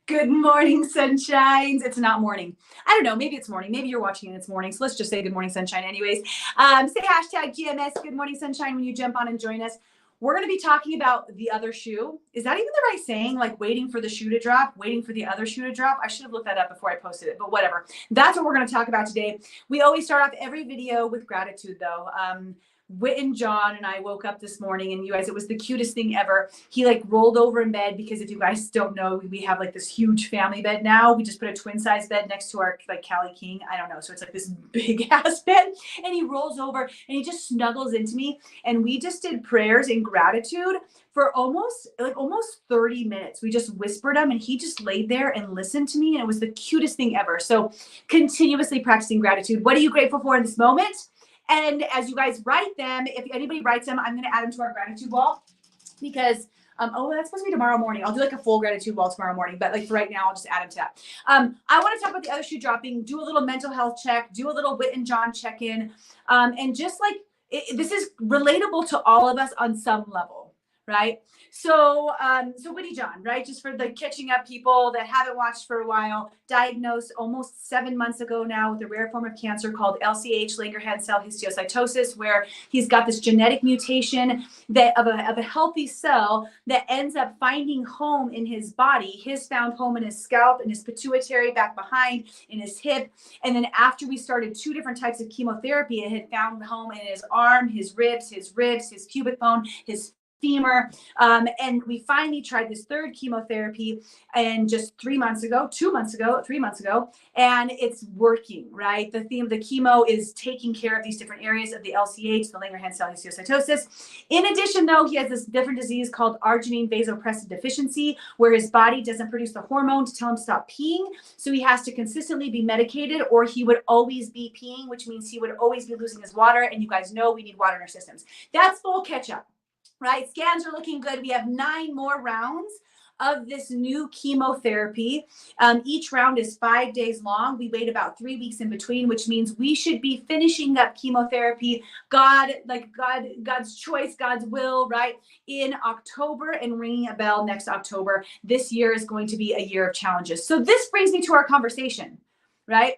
Good morning, sunshines. It's not morning. I don't know. Maybe it's morning. Maybe you're watching and it's morning. So let's just say good morning, sunshine anyways. Say hashtag GMS, good morning, sunshine, when you jump on and join us. We're going to be talking about the other shoe. Is that even the right saying? Like waiting for the shoe to drop, waiting for the other shoe to drop? I should have looked that up before I posted it, but whatever. That's what we're going to talk about today. We always start off every video with gratitude though. Whitten John and I woke up this morning, and you guys, it was the cutest thing ever. He like rolled over in bed because if you guys don't know, we have like this huge family bed now. We just put a twin size bed next to our like Callie King. I don't know. So it's like this big ass bed, and he rolls over and he just snuggles into me. And we just did prayers in gratitude for almost 30 minutes. We just whispered them and he just laid there and listened to me. And it was the cutest thing ever. So continuously practicing gratitude. What are you grateful for in this moment? And as you guys write them, if anybody writes them, I'm going to add them to our gratitude wall because, that's supposed to be tomorrow morning. I'll do like a full gratitude wall tomorrow morning, but like for right now, I'll just add them to that. I want to talk about the other shoe dropping, do a little mental health check, do a little Whitten John check-in. And just like, this is relatable to all of us on some level, right? So Whitten John, right? Just for the catching up people that haven't watched for a while, diagnosed almost 7 months ago now with a rare form of cancer called LCH, Langerhans cell histiocytosis, where he's got this genetic mutation that of a healthy cell that ends up finding home in his body. His found home in his scalp, in his pituitary, back behind, in his hip. And then after we started 2 different types of chemotherapy, it had found home in his arm, his ribs, his pubic bone, his femur. And we finally tried this third chemotherapy and just 3 months ago, and it's working, right? The chemo is taking care of these different areas of the LCH, the Langerhans cell histiocytosis. In addition, though, he has this different disease called arginine vasopressin deficiency, where his body doesn't produce the hormone to tell him to stop peeing. So he has to consistently be medicated or he would always be peeing, which means he would always be losing his water. And you guys know we need water in our systems. That's full catch up. Right? Scans are looking good. We have 9 more rounds of this new chemotherapy. Each round is 5 days long. We wait about 3 weeks in between, which means we should be finishing up chemotherapy, God's choice, God's will, right? In October and ringing a bell next October. This year is going to be a year of challenges. So this brings me to our conversation. Right?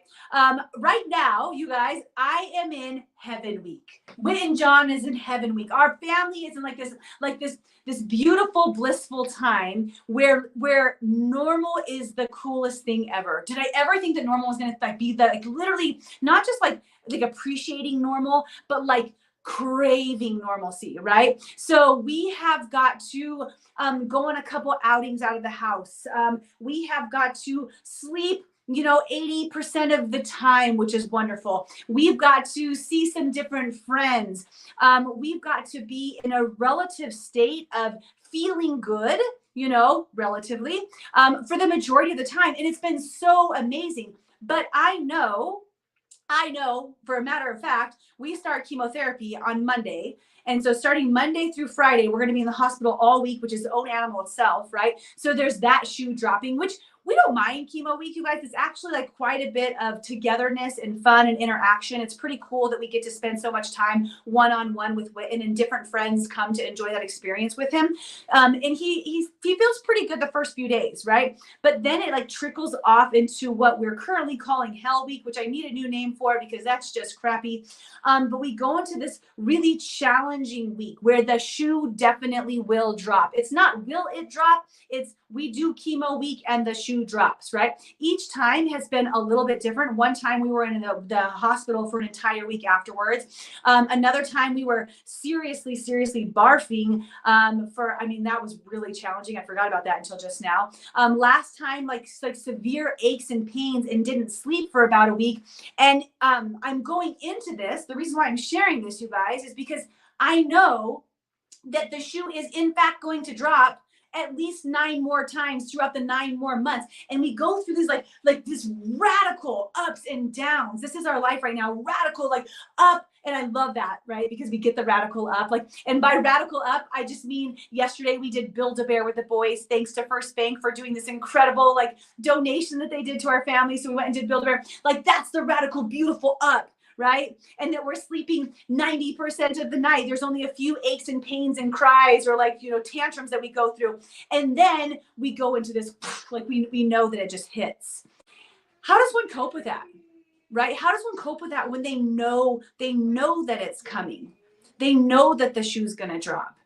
Right now, you guys, I am in Heaven Week. Whitten John is in Heaven Week. Our family is in this beautiful, blissful time where normal is the coolest thing ever. Did I ever think that normal was going to be literally not just like appreciating normal, but like craving normalcy, right? So we have got to go on a couple outings out of the house. We have got to sleep 80% of the time, which is wonderful. We've got to see some different friends. We've got to be in a relative state of feeling good, relatively, for the majority of the time. And it's been so amazing. But I know, for a matter of fact, we start chemotherapy on Monday. And so starting Monday through Friday, we're going to be in the hospital all week, which is the own animal itself, right? So there's that shoe dropping, which we don't mind chemo week, you guys. It's actually like quite a bit of togetherness and fun and interaction. It's pretty cool that we get to spend so much time one-on-one with Whitten, and different friends come to enjoy that experience with him. And he feels pretty good the first few days, right? But then it like trickles off into what we're currently calling Hell Week, which I need a new name for because that's just crappy. But we go into this really challenging week where the shoe definitely will drop. It's not will it drop, it's we do chemo week and the shoe drops, right? Each time has been a little bit different. One time we were in the hospital for an entire week afterwards. Another time we were seriously barfing that was really challenging. I forgot about that until just now. Last time, like severe aches and pains and didn't sleep for about a week. And I'm going into this. The reason why I'm sharing this, you guys, is because I know that the shoe is in fact going to drop at least 9 more times throughout the 9 more months. And we go through these like this radical ups and downs. This is our life right now, radical, like up. And I love that, right? Because we get the radical up. And by radical up, I just mean yesterday we did Build-A-Bear with the boys. Thanks to First Bank for doing this incredible donation that they did to our family. So we went and did Build-A-Bear. That's the radical, beautiful up. right? And that we're sleeping 90% of the night. There's only a few aches and pains and cries or like, tantrums that we go through. And then we go into this, like we know that it just hits. How does one cope with that? Right? How does one cope with that when they know that it's coming? They know that the shoe's going to drop.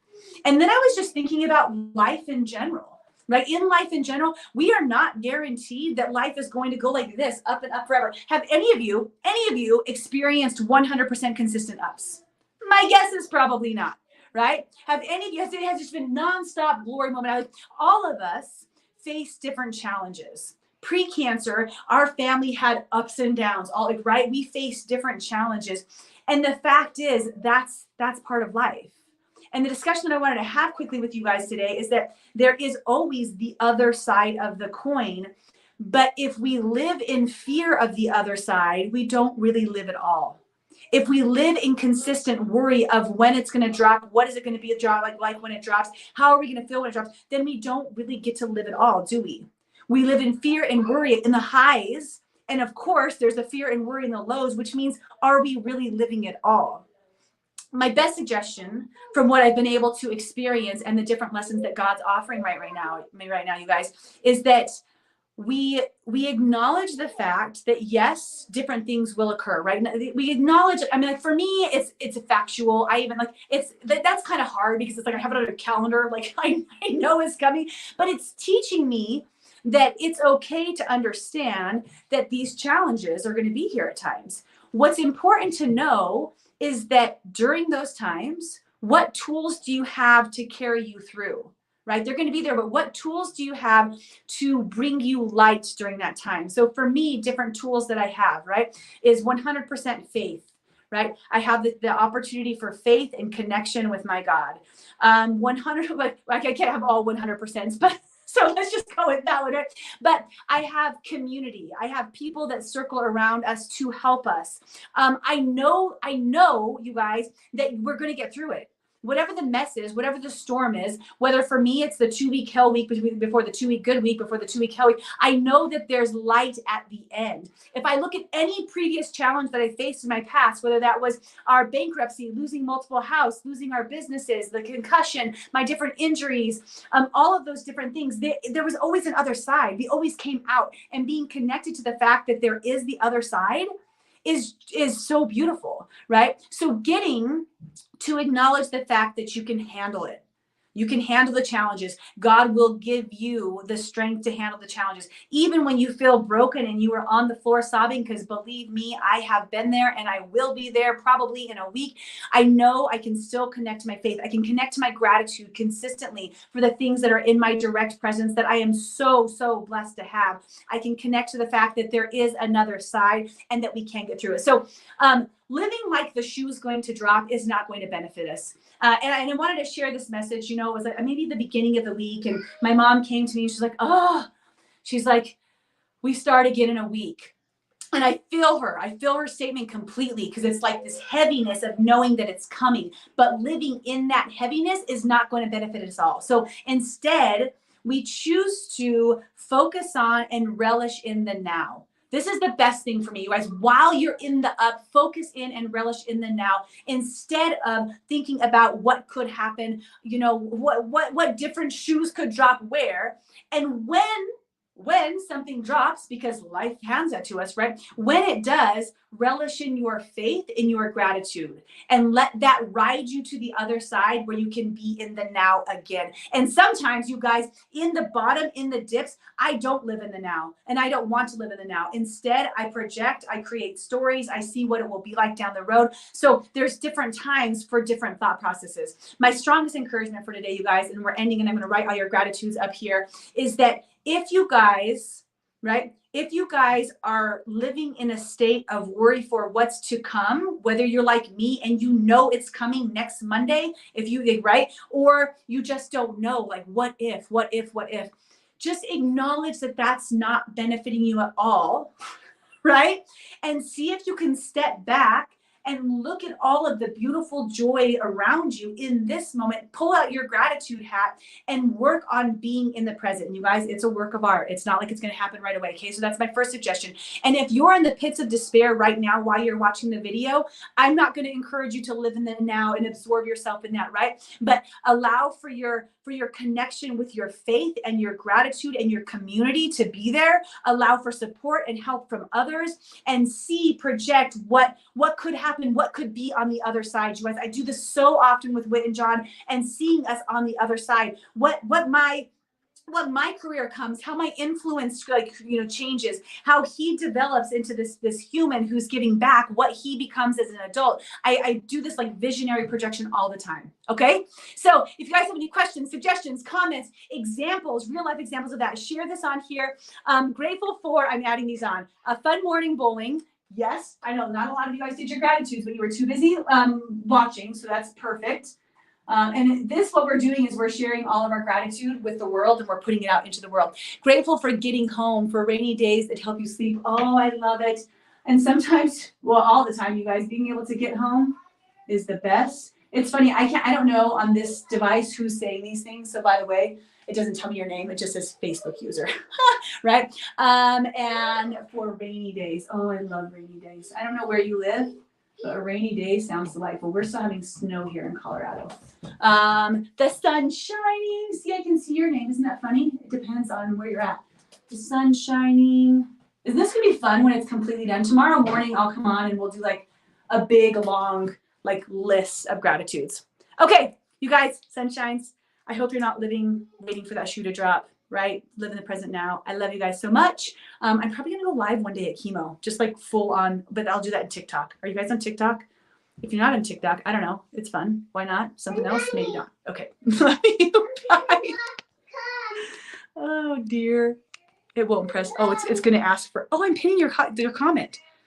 And then I was just thinking about life in general, right? In life in general, we are not guaranteed that life is going to go like this, up and up forever. Have any of you experienced 100% consistent ups? My guess is probably not, right? Have any of you, it has just been nonstop glory moment? Like, all of us face different challenges. Pre-cancer, our family had ups and downs, right? We face different challenges. And the fact is, that's part of life. And the discussion that I wanted to have quickly with you guys today is that there is always the other side of the coin. But if we live in fear of the other side, we don't really live at all. If we live in consistent worry of when it's going to drop, what is it going to be a drop like when it drops, how are we going to feel when it drops, then we don't really get to live at all, do we? We live in fear and worry in the highs. And of course, there's a fear and worry in the lows, which means, are we really living at all? My best suggestion from what I've been able to experience and the different lessons that God's offering right now, you guys, is that we acknowledge the fact that yes, different things will occur, right? We acknowledge, like for me, it's factual. That's kind of hard because it's like I have it on a calendar, like I know it's coming, but it's teaching me that it's okay to understand that these challenges are going to be here at times. What's important to know is that during those times, what tools do you have to carry you through, right? They're going to be there, but what tools do you have to bring you light during that time? So for me, different tools that I have, right, is 100% faith, right? I have the opportunity for faith and connection with my God. 100, like I can't have all 100%, but so let's just go with that one, right? But I have community. I have people that circle around us to help us. I know, you guys, that we're going to get through it. Whatever the mess is, whatever the storm is, whether for me it's the 2-week hell week before the 2-week good week, before the 2-week hell week, I know that there's light at the end. If I look at any previous challenge that I faced in my past, whether that was our bankruptcy, losing multiple houses, losing our businesses, the concussion, my different injuries, all of those different things, there was always an other side. We always came out, and being connected to the fact that there is the other side is so beautiful, right? So getting to acknowledge the fact that you can handle it. You can handle the challenges. God will give you the strength to handle the challenges. Even when you feel broken and you are on the floor sobbing, because believe me, I have been there and I will be there probably in a week. I know I can still connect to my faith. I can connect to my gratitude consistently for the things that are in my direct presence that I am so, so blessed to have. I can connect to the fact that there is another side and that we can get through it. So, living like the shoe is going to drop is not going to benefit us. And I wanted to share this message, it was like maybe the beginning of the week, and my mom came to me and she's like, we start again in a week. And I feel her statement completely, because it's like this heaviness of knowing that it's coming, but living in that heaviness is not going to benefit us all. So instead, we choose to focus on and relish in the now. This is the best thing for me, you guys. While you're in the up, focus in and relish in the now, instead of thinking about what could happen, what different shoes could drop where. And when something drops, because life hands that to us, right? When it does, relish in your faith, in your gratitude, and let that ride you to the other side where you can be in the now again. And sometimes, you guys, in the bottom, in the dips, I don't live in the now, and I don't want to live in the now. Instead, I project, I create stories, I see what it will be like down the road. So there's different times for different thought processes. My strongest encouragement for today, you guys, and we're ending, and I'm going to write all your gratitudes up here, is that if you guys are living in a state of worry for what's to come, whether you're like me and it's coming next Monday, or you just don't know, like, what if, just acknowledge that that's not benefiting you at all, right? And see if you can step back and look at all of the beautiful joy around you in this moment. Pull out your gratitude hat and work on being in the present. And you guys, it's a work of art. It's not like it's going to happen right away. Okay, so that's my first suggestion. And if you're in the pits of despair right now while you're watching the video, I'm not going to encourage you to live in the now and absorb yourself in that, right? But allow for your connection with your faith and your gratitude and your community to be there. Allow for support and help from others, and project what could happen, what could be on the other side. You guys, I do this so often with Whitten John, and seeing us on the other side, what my career comes, how my influence changes, how he develops into this human who's giving back, what he becomes as an adult. I do this like visionary projection all the time. Okay, so if you guys have any questions, suggestions, comments, examples, real life examples of that, share this on here. Grateful for, I'm adding these on, a fun morning bowling. Yes, I know not a lot of you guys did your gratitudes, but you were too busy watching, so that's perfect. And what we're doing is we're sharing all of our gratitude with the world, and we're putting it out into the world. Grateful for getting home, for rainy days that help you sleep. Oh, I love it. And sometimes, well, all the time, you guys, being able to get home is the best. It's funny. I don't know on this device who's saying these things. So by the way, it doesn't tell me your name. It just says Facebook user, right? And for rainy days. Oh, I love rainy days. I don't know where you live, but a rainy day sounds delightful. We're still having snow here in Colorado. The sun shining. See, I can see your name. Isn't that funny? It depends on where you're at. The sun shining. Isn't this going to be fun when it's completely done? Tomorrow morning, I'll come on and we'll do like a big, long, list of gratitudes. Okay, you guys, sunshines. I hope you're not waiting for that shoe to drop, right? Live in the present now. I love you guys so much. I'm probably going to go live one day at chemo, just like full on, but I'll do that in TikTok. Are you guys on TikTok? If you're not on TikTok, I don't know. It's fun. Why not? Something else? Maybe not. Okay. Love you. Bye. Oh, dear. It won't press. Oh, it's going to ask for, I'm pinning your comment.